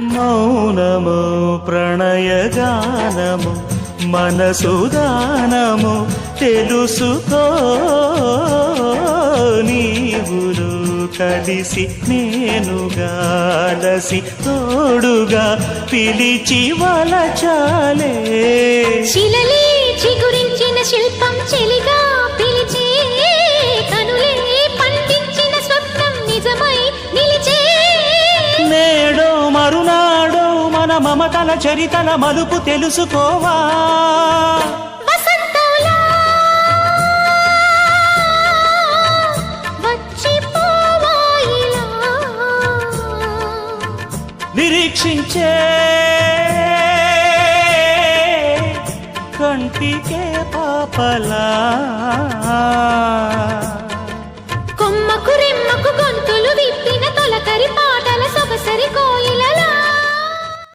మౌనము ప్రణయగానము మనసుదానము తెలుసుకో నీవులు కలిసి నేనుగాలసి తోడుగా పిలిచి వలచాలే శిలలే చిగురించిన శిల్పం చెలిగా పిలిచే కనులే పండించిన స్వప్నం నిజమై నిలిచే నేడో మరునాడో మన మమతల చరితల మలుపు తెలుసుకోవా వసంతంలా వచ్చిపోవాయిలా నిరీక్షించే కంటికే పాపలా కొమ్మకు రెమ్మకు గొంతులు విప్పిన తొలకరి పాటల సొగసరి కోయిల